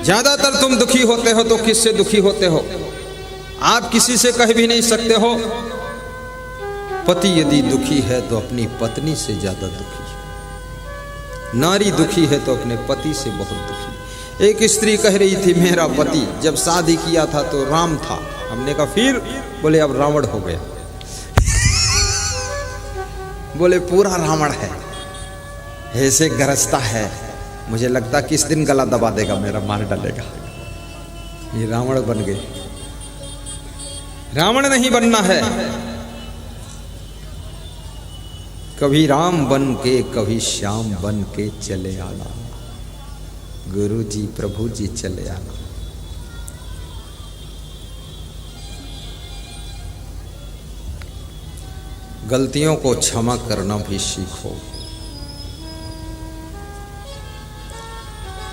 ज्यादातर तुम दुखी होते हो तो किससे दुखी होते हो? आप किसी से कह भी नहीं सकते हो। पति यदि दुखी है तो अपनी पत्नी से ज्यादा दुखी है। नारी दुखी है तो अपने पति से बहुत दुखी। एक स्त्री कह रही थी मेरा पति जब शादी किया था तो राम था। हमने कहा फिर? बोले अब रावण हो गया। बोले पूरा रावण है, ऐसे गरजता है, मुझे लगता किस दिन गला दबा देगा मेरा, मार डालेगा। ये रावण बन गए। रावण नहीं बनना है। कभी राम बन के कभी श्याम बन के चले आना। गुरु जी प्रभु जी चले आना। गलतियों को क्षमा करना भी सीखो।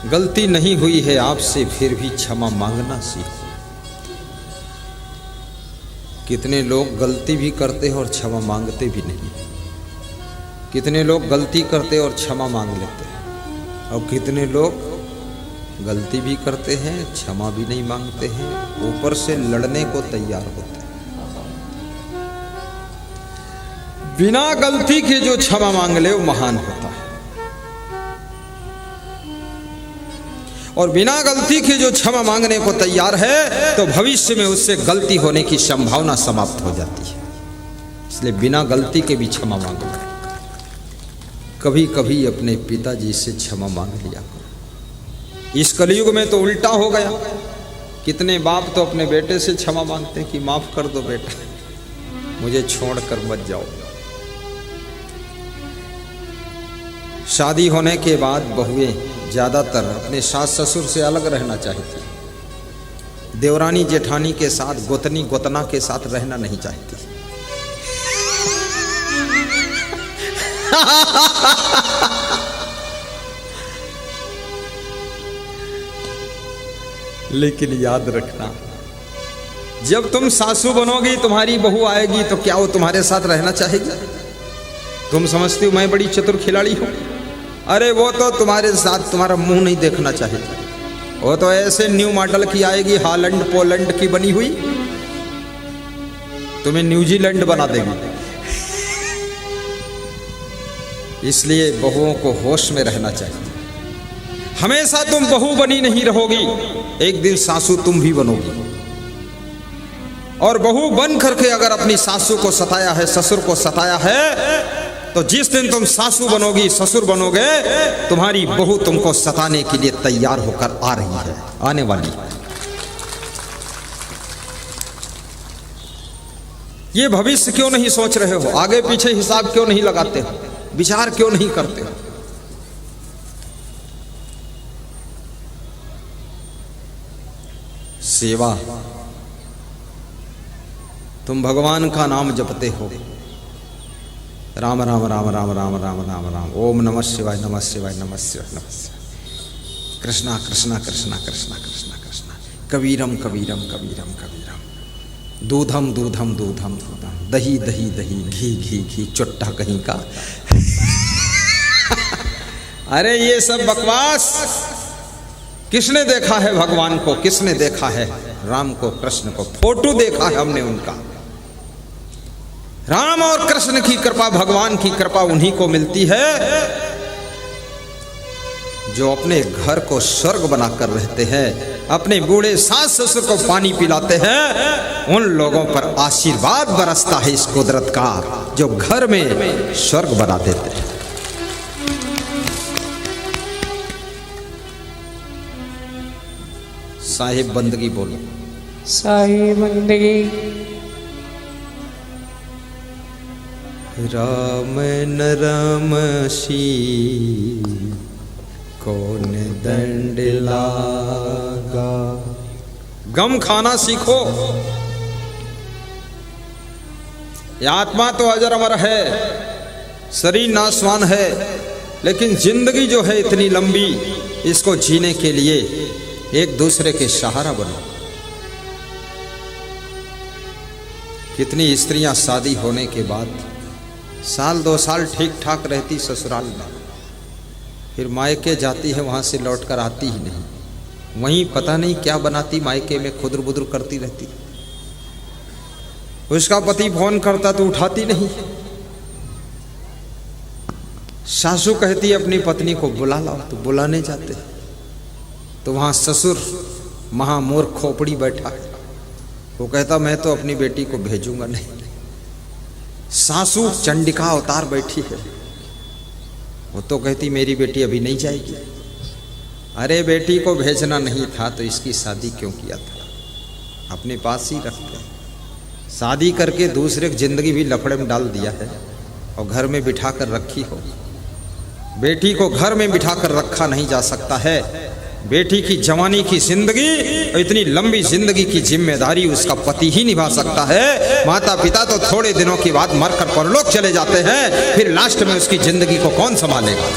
गलती नहीं हुई है आपसे फिर भी क्षमा मांगना सीखो। कितने लोग गलती भी करते हैं और क्षमा मांगते भी नहीं। कितने लोग गलती करते और क्षमा मांग लेते हैं, और कितने लोग गलती भी करते हैं क्षमा भी नहीं मांगते हैं, ऊपर से लड़ने को तैयार होते हैं। बिना गलती के जो क्षमा मांग ले वो महान होता है, और बिना गलती के जो क्षमा मांगने को तैयार है तो भविष्य में उससे गलती होने की संभावना समाप्त हो जाती है। इसलिए बिना गलती के भी क्षमा मांगो। कभी कभी अपने पिताजी से क्षमा मांग लिया। इस कलयुग में तो उल्टा हो गया। कितने बाप तो अपने बेटे से क्षमा मांगते हैं कि माफ कर दो बेटा, मुझे छोड़कर मत जाओ। शादी होने के बाद बहुएं ज्यादातर अपने सास ससुर से अलग रहना चाहती। देवरानी जेठानी के साथ, गोतनी गोतना के साथ रहना नहीं चाहती। लेकिन याद रखना, जब तुम सासू बनोगी, तुम्हारी बहू आएगी, तो क्या वो तुम्हारे साथ रहना चाहेगी? तुम समझती हो मैं बड़ी चतुर खिलाड़ी हूं। अरे वो तो तुम्हारे साथ तुम्हारा मुंह नहीं देखना चाहेगी। वो तो ऐसे न्यू मॉडल की आएगी, हालैंड पोलैंड की बनी हुई, तुम्हें न्यूजीलैंड बना देगी। इसलिए बहुओं को होश में रहना चाहिए। हमेशा तुम बहू बनी नहीं रहोगी, एक दिन सासू तुम भी बनोगी। और बहू बन करके अगर अपनी सासू को सताया है, ससुर को सताया है, तो जिस दिन तुम सासू बनोगी, ससुर बनोगे, तुम्हारी बहू तुमको सताने के लिए तैयार होकर आ रही है, आने वाली। ये भविष्य क्यों नहीं सोच रहे हो? आगे पीछे हिसाब क्यों नहीं लगाते हो? विचार क्यों नहीं करते हो? सेवा, तुम भगवान का नाम जपते हो, राम राम राम राम राम राम राम राम, ओम नमः शिवाय नमः शिवाय नमः शिवाय नमः शिवाय, कृष्णा कृष्णा कृष्णा कृष्णा कृष्णा कृष्णा, कबीरम कबीरम कबीरम कबीरम, दूधम दूधम दूधम दूधम, दही दही दही, घी घी घी, चुट्टा कहीं का। अरे ये सब बकवास। किसने देखा है भगवान को? किसने देखा है राम को, कृष्ण को? फोटो देखा है हमने उनका। राम और कृष्ण की कृपा, भगवान की कृपा उन्हीं को मिलती है जो अपने घर को स्वर्ग बनाकर रहते हैं, अपने बूढ़े सास ससुर को पानी पिलाते हैं। उन लोगों पर आशीर्वाद बरसता है इस कुदरत का, जो घर में स्वर्ग बना देते हैं। साहिब बंदगी बोलो। साहिब बंदगी। राम न राम सी कौन दंड लागा। गम खाना सीखो। ये आत्मा तो अजर अमर है, शरीर नाशवान है, लेकिन जिंदगी जो है इतनी लंबी, इसको जीने के लिए एक दूसरे के सहारा बनो। कितनी स्त्रियां शादी होने के बाद साल 2 साल ठीक ठाक रहती ससुराल में, फिर मायके जाती है, वहां से लौटकर आती ही नहीं। वहीं पता नहीं क्या बनाती, मायके में खुदर बुदर करती रहती। उसका पति फोन करता तो उठाती नहीं। सासू कहती अपनी पत्नी को बुला लाओ, तो बुलाने जाते तो वहां ससुर महामूर्ख खोपड़ी बैठा है। वो कहता मैं तो अपनी बेटी को भेजूंगा नहीं। सासू चंडिका अवतार बैठी है, वो तो कहती मेरी बेटी अभी नहीं जाएगी। अरे बेटी को भेजना नहीं था तो इसकी शादी क्यों किया था, अपने पास ही रखते। शादी करके दूसरे की जिंदगी भी लफड़े में डाल दिया है और घर में बिठा कर रखी हो। बेटी को घर में बिठा कर रखा नहीं जा सकता है। बेटी की जवानी की जिंदगी, इतनी लंबी जिंदगी की जिम्मेदारी उसका पति ही निभा सकता है। माता पिता तो थोड़े दिनों के बाद मरकर परलोक चले जाते हैं, फिर लास्ट में उसकी जिंदगी को कौन संभालेगा।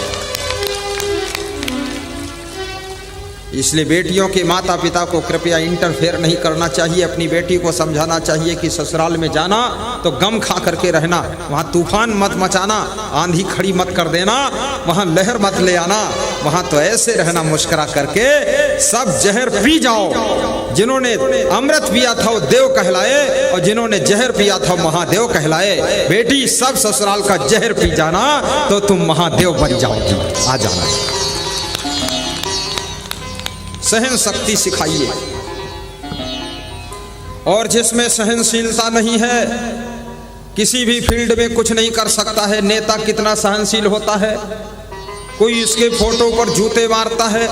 इसलिए बेटियों के माता पिता को कृपया इंटरफेयर नहीं करना चाहिए। अपनी बेटी को समझाना चाहिए कि ससुराल में जाना तो गम खा करके रहना, वहाँ तूफान मत मचाना, आंधी खड़ी मत कर देना, वहाँ लहर मत ले आना, वहाँ तो ऐसे रहना मुस्कुरा करके। सब जहर पी जाओ, जिन्होंने अमृत पिया था वो देव कहलाए और जिन्होंने जहर पिया था महादेव कहलाए। बेटी सब ससुराल का जहर पी जाना तो तुम महादेव बन जाओगी। आ जाना, सहन शक्ति सिखाइए। और जिसमें सहनशीलता नहीं है किसी भी फील्ड में कुछ नहीं कर सकता है। नेता कितना सहनशील होता है, कोई इसके फोटो पर जूते मारता है,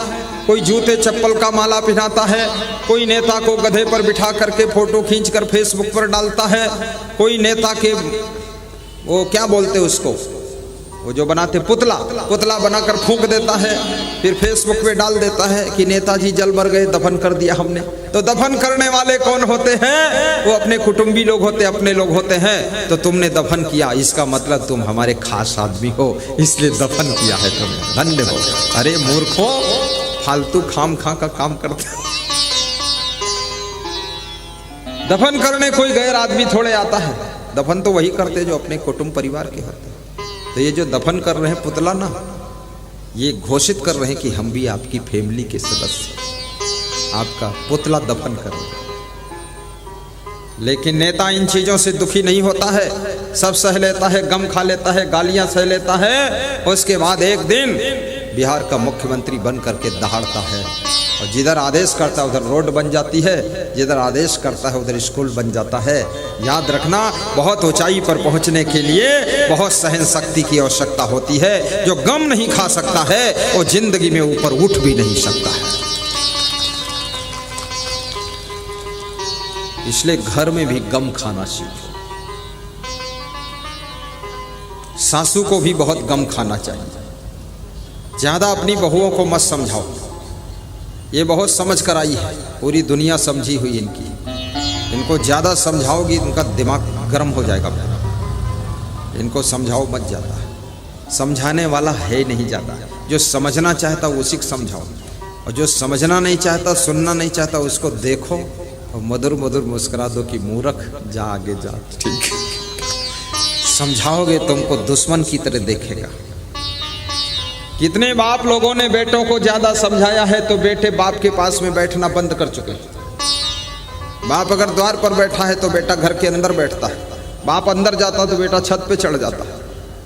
कोई जूते चप्पल का माला पहनाता है, कोई नेता को गधे पर बिठा करके फोटो खींचकर फेसबुक पर डालता है, कोई नेता के वो क्या बोलते उसको, वो जो बनाते पुतला बनाकर फूंक देता है, फिर फेसबुक पे डाल देता है कि नेताजी जल मर गए, दफन कर दिया हमने। तो दफन करने वाले कौन होते हैं? वो अपने कुटुंबी लोग होते, अपने लोग होते हैं। तो तुमने दफन किया, इसका मतलब तुम हमारे खास आदमी हो, इसलिए दफन किया है तुमने, धन्य हो। अरे मूर्खों, फालतू खाम खा का काम करते। दफन करने कोई गैर आदमी थोड़े आता है, दफन तो वही करते जो अपने कुटुंब परिवार के होते। तो ये जो दफन कर रहे हैं पुतला ना, ये घोषित कर रहे हैं कि हम भी आपकी फैमिली के सदस्य, आपका पुतला दफन कर रहे हैं। लेकिन नेता इन चीजों से दुखी नहीं होता है, सब सह लेता है, गम खा लेता है, गालियां सह लेता है। उसके बाद एक दिन बिहार का मुख्यमंत्री बन करके दहाड़ता है और जिधर आदेश करता है उधर रोड बन जाती है, जिधर आदेश करता है उधर स्कूल बन जाता है। याद रखना, बहुत ऊंचाई पर पहुंचने के लिए बहुत सहन शक्ति की आवश्यकता होती है। जो गम नहीं खा सकता है वो जिंदगी में ऊपर उठ भी नहीं सकता है। इसलिए घर में भी गम खाना सीखो। सासू को भी बहुत गम खाना चाहिए। ज्यादा अपनी बहुओं को मत समझाओ, ये बहुत समझ कर आई है, पूरी दुनिया समझी हुई इनकी। इनको ज़्यादा समझाओगी इनका दिमाग गर्म हो जाएगा। इनको समझाओ मत ज़्यादा, समझाने वाला है नहीं ज़्यादा। जो समझना चाहता उसी को समझाओ, और जो समझना नहीं चाहता, सुनना नहीं चाहता, उसको देखो और मधुर मधुर मुस्कुरा दो कि मूर्ख जा आगे जा, ठीक। समझाओगे तुमको दुश्मन की तरह देखेगा। कितने बाप लोगों ने बेटों को ज्यादा समझाया है तो बेटे बाप के पास में बैठना बंद कर चुके हैं। बाप अगर द्वार पर बैठा है तो बेटा घर के अंदर बैठता है, बाप अंदर जाता तो बेटा छत पे चढ़ जाता है,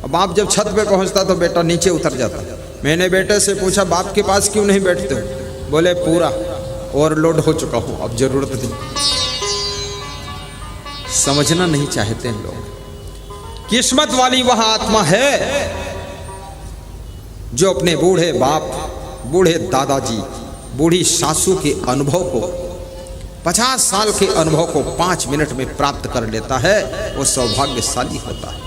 और बाप जब छत पे पहुंचता तो बेटा नीचे उतर जाता है। मैंने बेटे से पूछा बाप के पास क्यों नहीं बैठते हो? बोले पूरा ओवरलोड हो चुका हूं, अब जरूरत नहीं। समझना नहीं चाहते हैं लोग। किस्मत वाली वह आत्मा है जो अपने बूढ़े बाप, बूढ़े दादाजी, बूढ़ी सासू के अनुभव को, 50 साल के अनुभव को 5 मिनट में प्राप्त कर लेता है, वो सौभाग्यशाली होता है।